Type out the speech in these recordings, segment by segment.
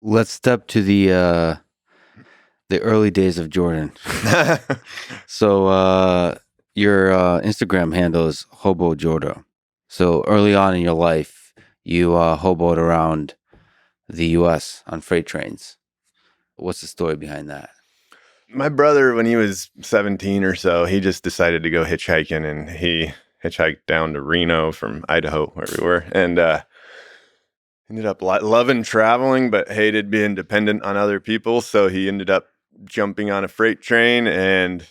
Let's step to the early days of Jordan. So your Instagram handle is Hobo Jordo. So early on in your life, you hoboed around the U.S. on freight trains. What's the story behind that? My brother, when he was 17 or so, he just decided to go hitchhiking, and he hitchhiked down to Reno from Idaho, where we were, and ended up loving traveling, but hated being dependent on other people. So he ended up jumping on a freight train and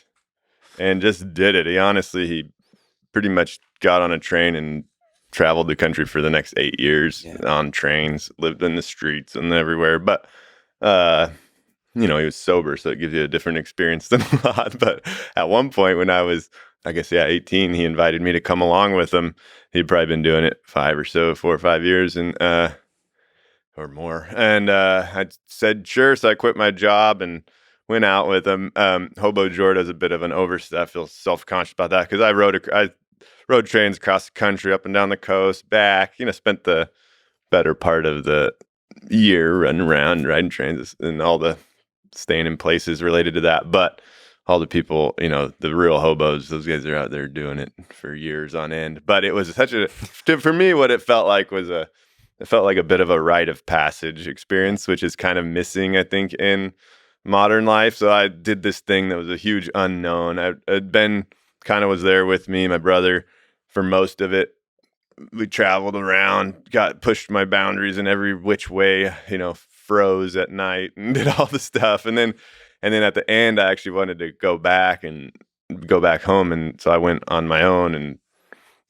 just did it. He pretty much got on a train and traveled the country for the next 8 years on trains, lived in the streets and everywhere. But he was sober, so it gives you a different experience than a lot. But at one point when I was, I guess, 18, he invited me to come along with him. He'd probably been doing it 4 or 5 years and or more. And I said, sure. So I quit my job and went out with him. Hobo Jordan is a bit of an overstep. I feel self-conscious about that because I rode trains across the country, up and down the coast, back, spent the better part of the year running around, riding trains and all the staying in places related to that. But all the people, the real hobos, those guys are out there doing it for years on end. But it was for me, what it felt like was it felt like a bit of a rite of passage experience, which is kind of missing, I think, in modern life. So I did this thing that was a huge unknown. Ben kind of was there with me, my brother, for most of it. We traveled around, got pushed my boundaries in every which way, froze at night and did all the stuff. And then at the end, I actually wanted to go back home. And so I went on my own and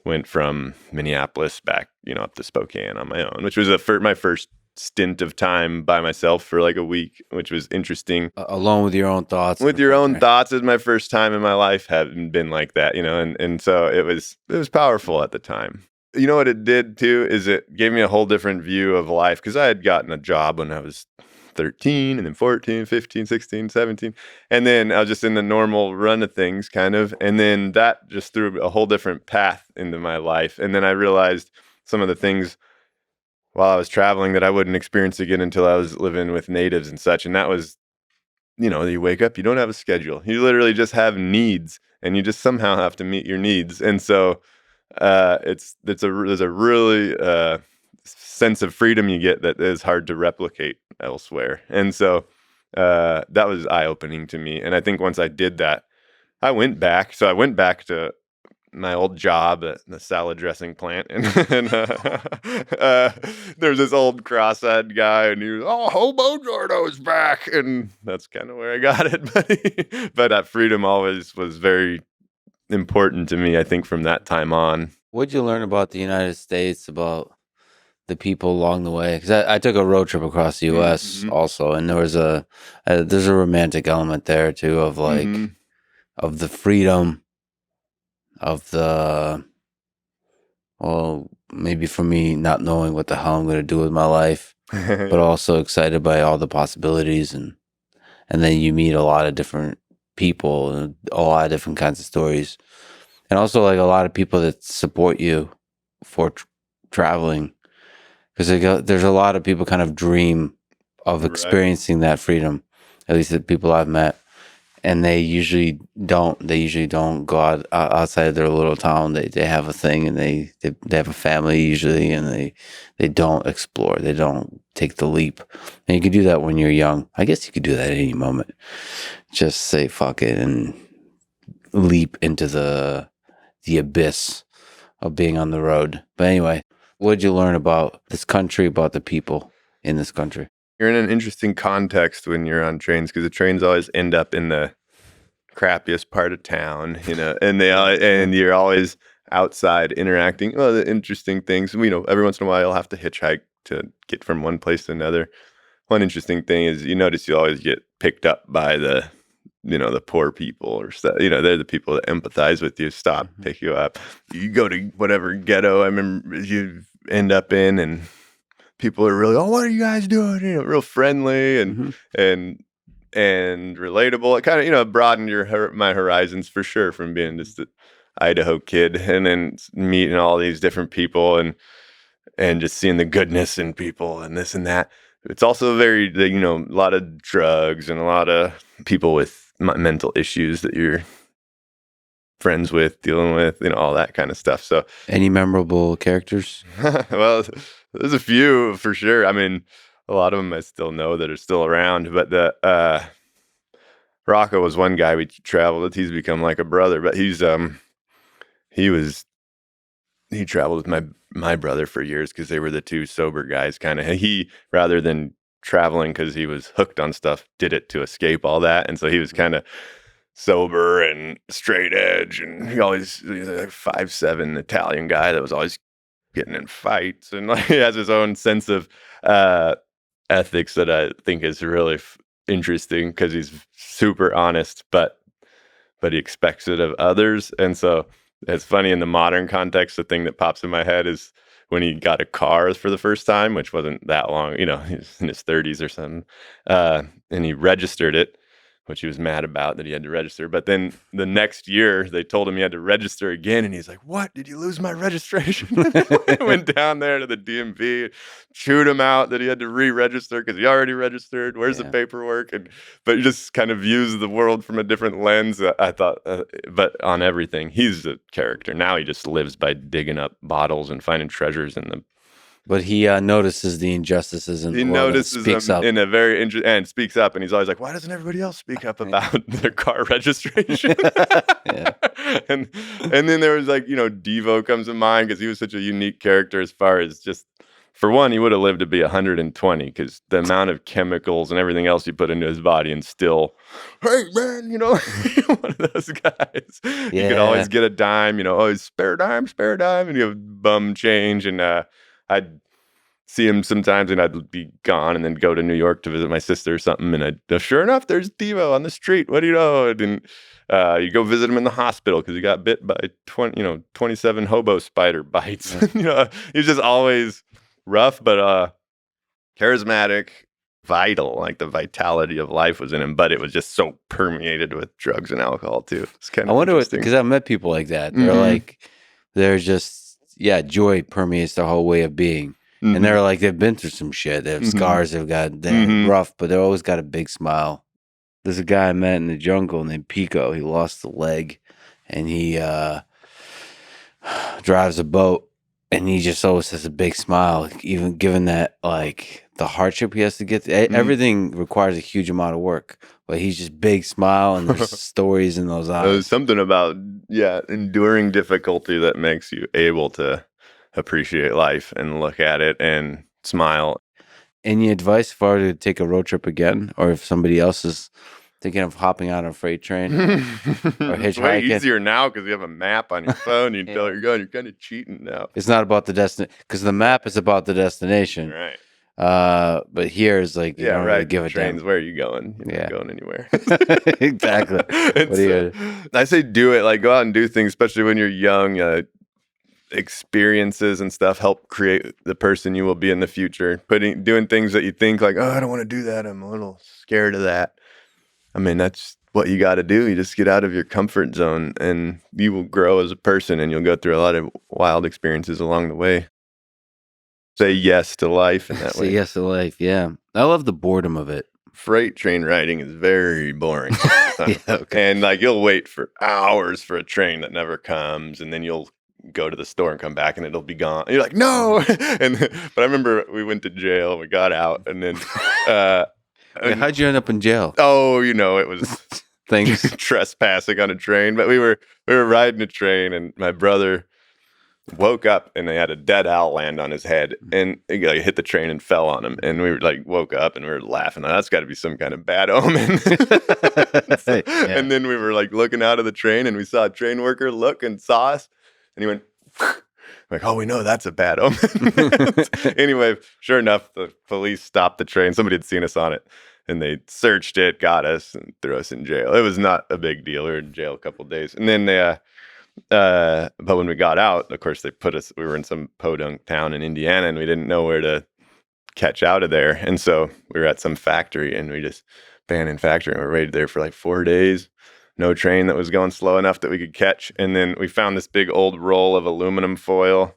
went from Minneapolis back, up to Spokane on my own, which was my first stint of time by myself for like a week, which was interesting. Alone with your own thoughts. With your own thoughts is my first time in my life having been like that, and so it was powerful at the time. You know what it did too is it gave me a whole different view of life because I had gotten a job when I was 13 and then 14, 15, 16, 17. And then I was just in the normal run of things kind of. And then that just threw a whole different path into my life. And then I realized some of the things while I was traveling that I wouldn't experience again until I was living with natives and such. And that was, you wake up, you don't have a schedule. You literally just have needs and you just somehow have to meet your needs. And so there's a really sense of freedom you get that is hard to replicate elsewhere. And so that was eye-opening to me. And I think once I did that, I went back. So I went back to my old job at the salad dressing plant, and there's this old cross-eyed guy, and he was, Hobo Jordo's back, and that's kind of where I got it. But that freedom always was very important to me, I think, from that time on. What'd you learn about the United States, about the people along the way? Because I took a road trip across the U.S. also, and there's a romantic element there too of like of the freedom of maybe for me not knowing what the hell I'm going to do with my life, but also excited by all the possibilities, and then you meet a lot of different people and a lot of different kinds of stories, and also like a lot of people that support you for traveling, because there's a lot of people kind of dream of experiencing that freedom, at least the people I've met. And they usually don't go outside of their little town. They have a thing, and they have a family usually, and they don't explore. They don't take the leap. And you can do that when you're young. I guess you could do that at any moment. Just say fuck it and leap into the abyss of being on the road. But anyway, what did you learn about this country, about the people in this country? You're in an interesting context when you're on trains, because the trains always end up in the crappiest part of town, and you're always outside interacting. Well, the interesting things, every once in a while you'll have to hitchhike to get from one place to another. One interesting thing is you notice you always get picked up by the poor people, or stuff. They're the people that empathize with you, stop, pick you up. You go to whatever ghetto I remember you end up in, and people are really, what are you guys doing? Real friendly and relatable. It kind of, broadened my horizons for sure, from being just an Idaho kid and then meeting all these different people and just seeing the goodness in people and this and that. it's also very, a lot of drugs and a lot of people with mental issues that you're friends with, dealing with, all that kind of stuff. So, Any memorable characters? well, there's a few for sure. I mean, a lot of them I still know that are still around, but Rocco was one guy we traveled with. He's become like a brother, but he was he traveled with my brother for years because they were the two sober guys. Kind of, he, rather than traveling because he was hooked on stuff, did it to escape all that, and so he was kind of sober and straight edge, and he's a 5'7" Italian guy that was always getting in fights, and like he has his own sense of ethics that I think is really interesting because he's super honest, but he expects it of others. And so it's funny in the modern context, the thing that pops in my head is when he got a car for the first time, which wasn't that long, he was in his 30s or something, and he registered it, which he was mad about that he had to register. But then the next year, they told him he had to register again, and he's like, "What? Did you lose my registration?" Went down there to the DMV, chewed him out that he had to re-register because he already registered. Where's the paperwork? But he just kind of views the world from a different lens. I thought, but on everything, he's a character. Now he just lives by digging up bottles and finding treasures in the. But he notices the injustices in the world. He notices them in a very interesting, and speaks up, and he's always like, "Why doesn't everybody else speak up about their car registration?" and then there was like, Devo comes to mind because he was such a unique character as far as just, for one, he would have lived to be 120 because the amount of chemicals and everything else he put into his body, and still, hey man, one of those guys. You could always get a dime, always spare dime, and you have bum change, and I'd see him sometimes, and I'd be gone, and then go to New York to visit my sister or something, and sure enough, there's Devo on the street. What do you know? And you go visit him in the hospital because he got bit by 27 hobo spider bites. He's just always rough, but charismatic, vital. Like the vitality of life was in him, but it was just so permeated with drugs and alcohol too. It's kind of, I wonder, because I've met people like that. They're just, joy permeates their whole way of being. And they're like, they've been through some shit. They have scars. They're rough, but they've always got a big smile. There's a guy I met in the jungle named Pico. He lost a leg, and he drives a boat, and he just always has a big smile, even given that, like, the hardship he has to get through. Everything requires a huge amount of work, but he's just big smile, and there's stories in those eyes. There's something about, enduring difficulty that makes you able to appreciate life and look at it and smile. Any advice if I were to take a road trip again, or if somebody else is thinking of hopping on a freight train or hitchhiking? It's way easier now because you have a map on your phone. You tell you're going. You're kind of cheating now. It's not about the destination, because the map is about the destination. Right. But here is like, you don't really give a Trains, damn. where are you going? You're not going anywhere. Exactly. I say do it. Like, go out and do things, especially when you're young. Experiences and stuff help create the person you will be in the future. Doing things that you think like, oh, I don't want to do that, I'm a little scared of that. I mean, that's what you got to do. You just get out of your comfort zone, and you will grow as a person, and you'll go through a lot of wild experiences along the way. Say yes to life in that way. Say yes to life. Yeah, I love the boredom of it. Freight train riding is very boring. And like, you'll wait for hours for a train that never comes, and then you'll go to the store and come back and it'll be gone. You're like, no. But I remember we went to jail, we got out, and then how'd you end up in jail? Oh, it was things trespassing on a train. But we were riding a train, and my brother woke up and they had a dead owl land on his head, and it hit the train and fell on him. And we were like, woke up and we were laughing. That's got to be some kind of bad omen. And then we were like looking out of the train, and we saw a train worker look and saw us. And he went, like, oh, we know that's a bad omen. Anyway, sure enough, the police stopped the train. Somebody had seen us on it, and they searched it, got us, and threw us in jail. It was not a big deal. We were in jail a couple of days. And then but when we got out, of course, we were in some podunk town in Indiana, and we didn't know where to catch out of there. And so we were at some factory, and we just abandoned factory, and we waited there for like 4 days. No train that was going slow enough that we could catch. And then we found this big old roll of aluminum foil,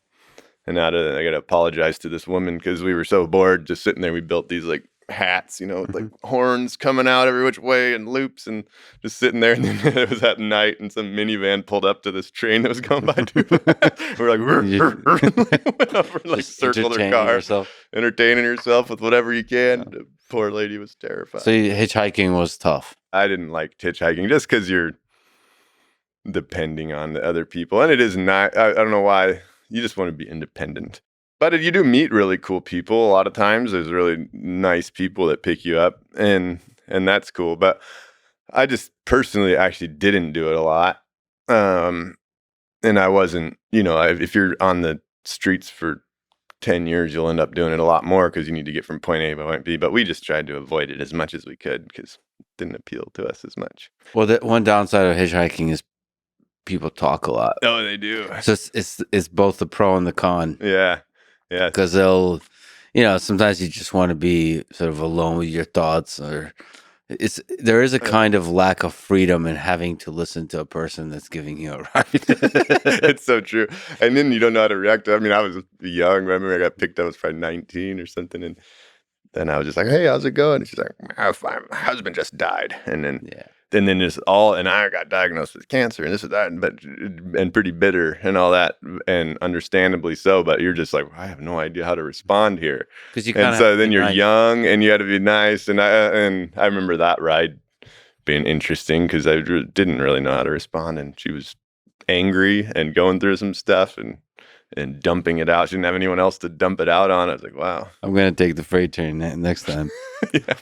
And I got to apologize to this woman because we were so bored just sitting there. We built these like hats, with like horns coming out every which way and loops, and just sitting there. And then it was at night, and some minivan pulled up to this train that was going by too fast. We're like, went over and like circled her car, entertaining herself with whatever you can. The poor lady was terrified. So hitchhiking was tough. I didn't like hitchhiking just because you're depending on the other people, and it is not. I don't know why. You just want to be independent. But you do meet really cool people. A lot of times there's really nice people that pick you up, and that's cool. But I just personally actually didn't do it a lot. And I wasn't, if you're on the streets for 10 years, you'll end up doing it a lot more because you need to get from point A to point B. But we just tried to avoid it as much as we could because it didn't appeal to us as much. Well, the one downside of hitchhiking is people talk a lot. Oh, they do. So it's both the pro and the con. Yeah. Yeah. Because they'll, sometimes you just want to be sort of alone with your thoughts, or there is a kind of lack of freedom in having to listen to a person that's giving you a ride. It's so true. And then you don't know how to react. I mean, I was young. I remember I got picked up, I was probably 19 or something. And then I was just like, hey, how's it going? And she's like, oh, fine. My husband just died. And then and then and I got diagnosed with cancer and this and that, and pretty bitter and all that, and understandably so. But you're just like, I have no idea how to respond here. And so then you're young and you had to be nice. And I remember that ride being interesting because I didn't really know how to respond. And she was angry and going through some stuff and dumping it out. She didn't have anyone else to dump it out on. I was like, wow. I'm going to take the freight train next time. Yeah.